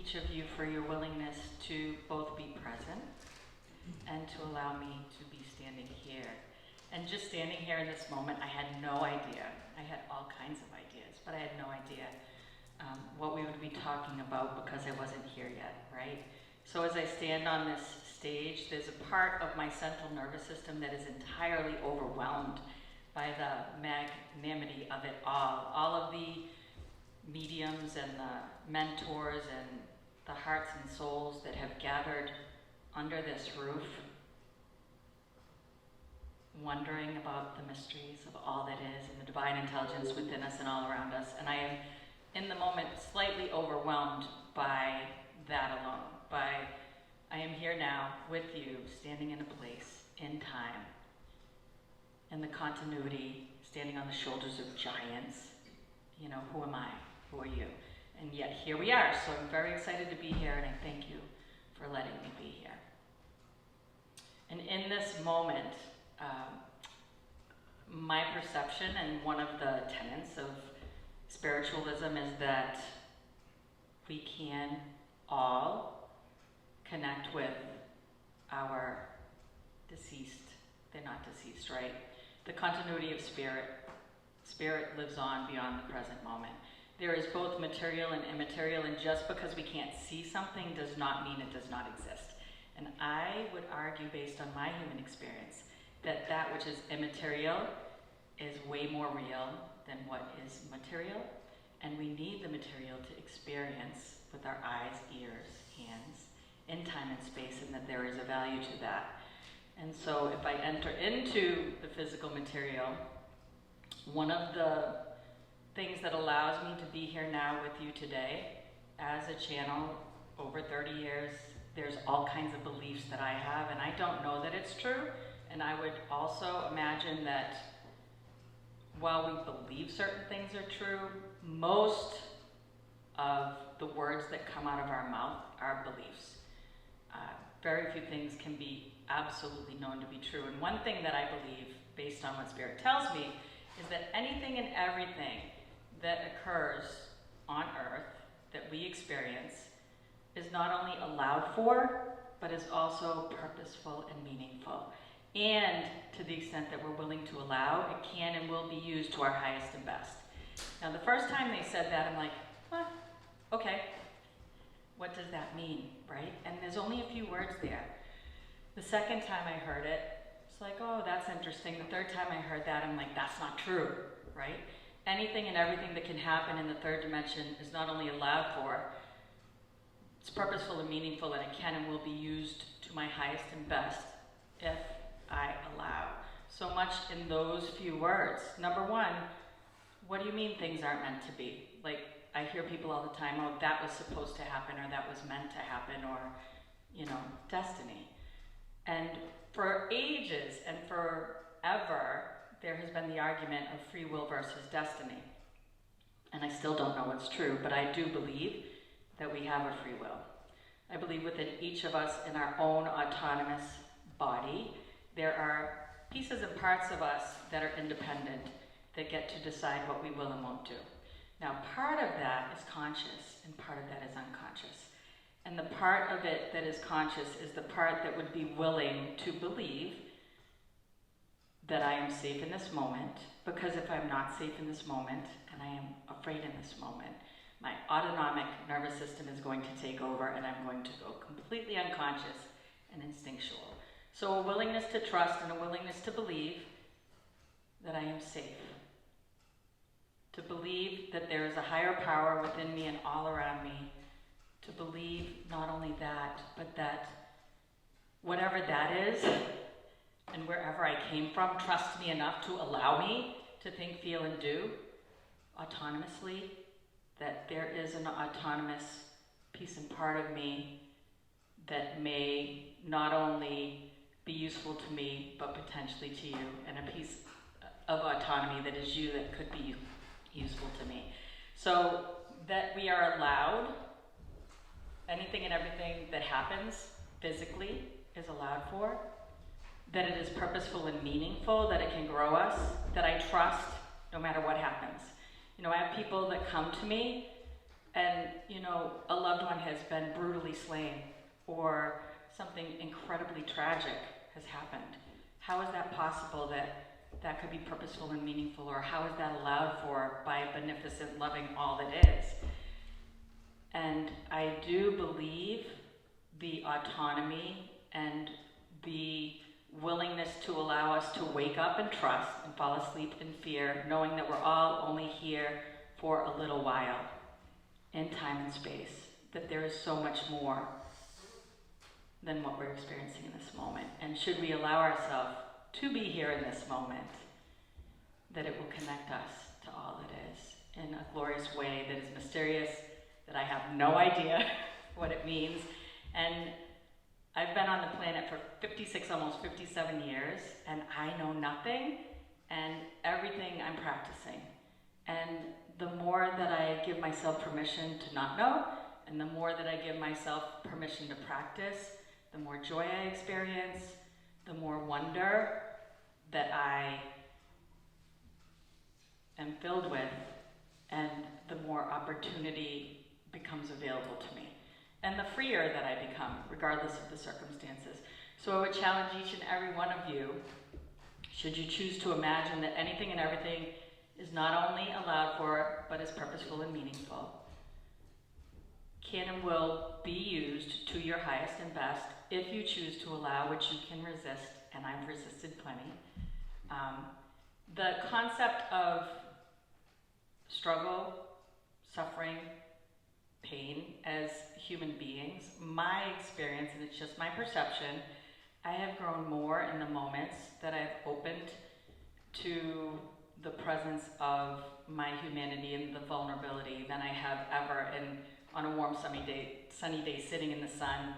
each of you for your willingness to both be present and to allow me to be standing here. And just standing here in this moment, I had no idea. I had all kinds of ideas, but I had no idea what we would be talking about because I wasn't here yet, right? So as I stand on this stage, there's a part of my central nervous system that is entirely overwhelmed by the magnanimity of it all. All of the mediums and the mentors and the hearts and souls that have gathered under this roof, wondering about the mysteries of all that is and the divine intelligence within us and all around us. And I am, in the moment, slightly overwhelmed by that alone. I am here now with you, standing in a place, in time, in the continuity, standing on the shoulders of giants. You know, who am I? Who are you? And yet here we are. So I'm very excited to be here, and I thank you for letting me be here. And in this moment, my perception and one of the tenets of spiritualism is that we can all connect with our deceased. They're not deceased, right? The continuity of spirit. Spirit lives on beyond the present moment. There is both material and immaterial, and just because we can't see something does not mean it does not exist. And I would argue, based on my human experience, that that which is immaterial is way more real than what is material, and we need the material to experience with our eyes, ears, hands, in time and space, and that there is a value to that. And so if I enter into the physical material, one of the things that allows me to be here now with you today, as a channel over 30 years, there's all kinds of beliefs that I have, and I don't know that it's true. And I would also imagine that while we believe certain things are true, most of the words that come out of our mouth are beliefs. Very few things can be absolutely known to be true. And one thing that I believe, based on what Spirit tells me, is that anything and everything that occurs on Earth that we experience is not only allowed for, but is also purposeful and meaningful. And to the extent that we're willing to allow, it can and will be used to our highest and best. Now, the first time they said that, I'm like, okay, what does that mean, right? And there's only a few words there. The second time I heard it, it's like, oh, that's interesting. The third time I heard that, I'm like, that's not true, right? Anything and everything that can happen in the third dimension is not only allowed for, it's purposeful and meaningful, and it can and will be used to my highest and best if I allow. So much in those few words. Number one, what do you mean things aren't meant to be? Like, I hear people all the time, oh, that was supposed to happen, or that was meant to happen, or, you know, destiny. And for ages and forever, there has been the argument of free will versus destiny. And I still don't know what's true, but I do believe that we have a free will. I believe within each of us in our own autonomous body, there are pieces and parts of us that are independent, that get to decide what we will and won't do. Now, part of that is conscious, and part of that is unconscious. And the part of it that is conscious is the part that would be willing to believe that I am safe in this moment, because if I'm not safe in this moment, and I am afraid in this moment, my autonomic nervous system is going to take over, and I'm going to go completely unconscious and instinctual. So a willingness to trust and a willingness to believe that I am safe. To believe that there is a higher power within me and all around me. To believe not only that, but that whatever that is, and wherever I came from, trusts me enough to allow me to think, feel, and do autonomously, that there is an autonomous piece and part of me that may not only be useful to me, but potentially to you, and a piece of autonomy that is you that could be useful to me. So that we are allowed, anything and everything that happens physically is allowed for, that it is purposeful and meaningful, that it can grow us, that I trust no matter what happens. You know, I have people that come to me and a loved one has been brutally slain, or something incredibly tragic has happened. How is that possible that could be purposeful and meaningful, or how is that allowed for by a beneficent, loving all that is? And I do believe the autonomy and the willingness to allow us to wake up and trust and fall asleep in fear, knowing that we're all only here for a little while in time and space, that there is so much more than what we're experiencing in this moment. And should we allow ourselves to be here in this moment, that it will connect us to all that is in a glorious way that is mysterious, that I have no idea what it means. And I've been on the planet for 56, almost 57 years, and I know nothing, and everything I'm practicing. And the more that I give myself permission to not know, and the more that I give myself permission to practice, the more joy I experience, the more wonder that I am filled with, and the more opportunity becomes available to me, and the freer that I become, regardless of the circumstances. So I would challenge each and every one of you, should you choose to imagine that anything and everything is not only allowed for, but is purposeful and meaningful, can and will be used to your highest and best if you choose to allow, which you can resist, and I've resisted plenty. The concept of struggle, suffering, pain as human beings, my experience, and it's just my perception, I have grown more in the moments that I've opened to the presence of my humanity and the vulnerability than I have ever on a warm sunny day sitting in the sun,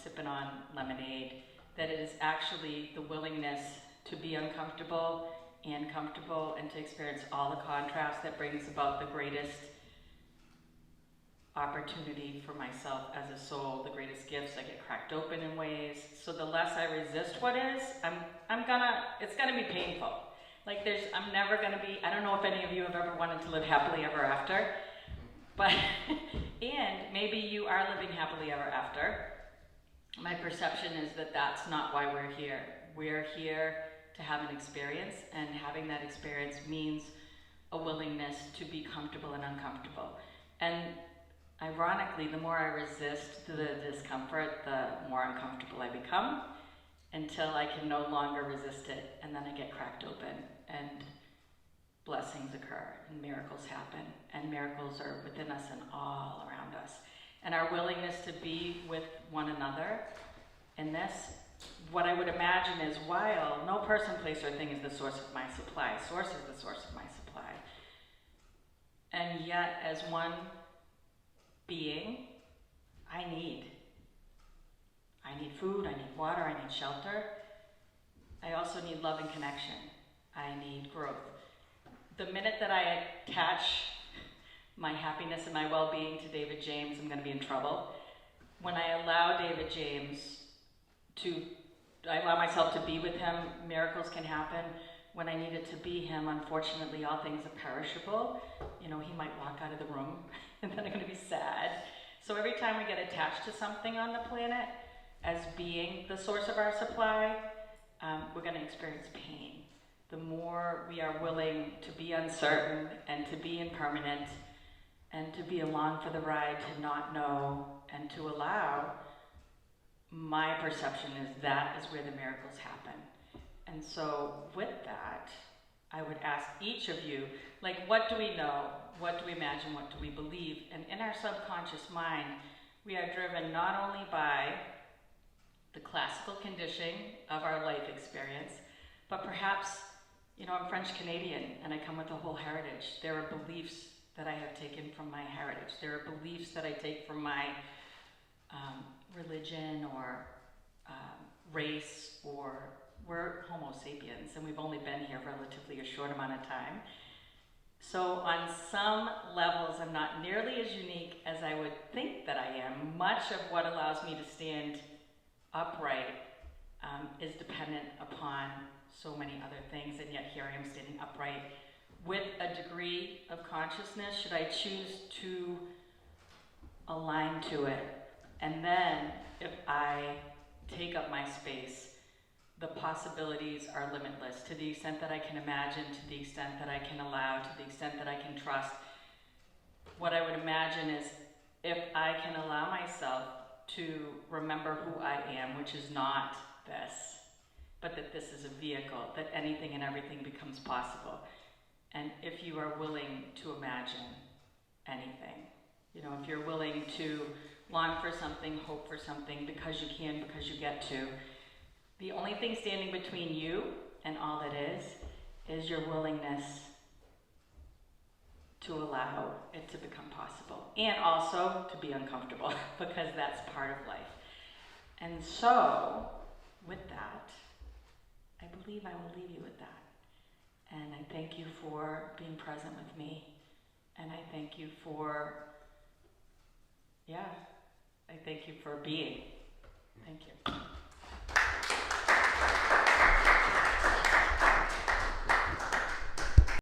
sipping on lemonade. That it is actually the willingness to be uncomfortable and comfortable, and to experience all the contrast that brings about the greatest opportunity for myself as a soul, the greatest gifts. I get cracked open in ways. So the less I resist what is, it's gonna be painful. I'm never gonna be, I don't know if any of you have ever wanted to live happily ever after, but, and maybe you are living happily ever after. My perception is that that's not why we're here. We're here to have an experience, and having that experience means a willingness to be comfortable and uncomfortable. And ironically, the more I resist the discomfort, the more uncomfortable I become, until I can no longer resist it, and then I get cracked open, and blessings occur, and miracles happen, and miracles are within us and all around us. And our willingness to be with one another in this, what I would imagine is, while no person, place, or thing is the source of my supply, source is the source of my supply, and yet as one being, I need food, I need water, I need shelter. I also need love and connection. I need growth. The minute that I attach my happiness and my well-being to David James, I'm going to be in trouble. When I allow David James I allow myself to be with him, miracles can happen. When I needed to be him, unfortunately, all things are perishable. He might walk out of the room, and then I'm going to be sad. So every time we get attached to something on the planet as being the source of our supply, we're going to experience pain. The more we are willing to be uncertain and to be impermanent and to be along for the ride, to not know and to allow, my perception is that is where the miracles happen. And so with that, I would ask each of you, what do we know? What do we imagine? What do we believe? And in our subconscious mind, we are driven not only by the classical conditioning of our life experience, but perhaps, I'm French-Canadian, and I come with a whole heritage. There are beliefs that I have taken from my heritage. There are beliefs that I take from my religion or race, or we're Homo sapiens, and we've only been here relatively a short amount of time. So on some levels, I'm not nearly as unique as I would think that I am. Much of what allows me to stand upright is dependent upon so many other things, and yet here I am standing upright with a degree of consciousness. Should I choose to align to it. And then if I take up my space, the possibilities are limitless to the extent that I can imagine, to the extent that I can allow, to the extent that I can trust. What I would imagine is if I can allow myself to remember who I am, which is not this, but that this is a vehicle, that anything and everything becomes possible. And if you are willing to imagine anything, you know, if you're willing to long for something, hope for something, because you can, because you get to, the only thing standing between you and all that is your willingness to allow it to become possible. And also to be uncomfortable, because that's part of life. And so, with that, I believe I will leave you with that. And I thank you for being present with me. And I thank you for, I thank you for being. Thank you.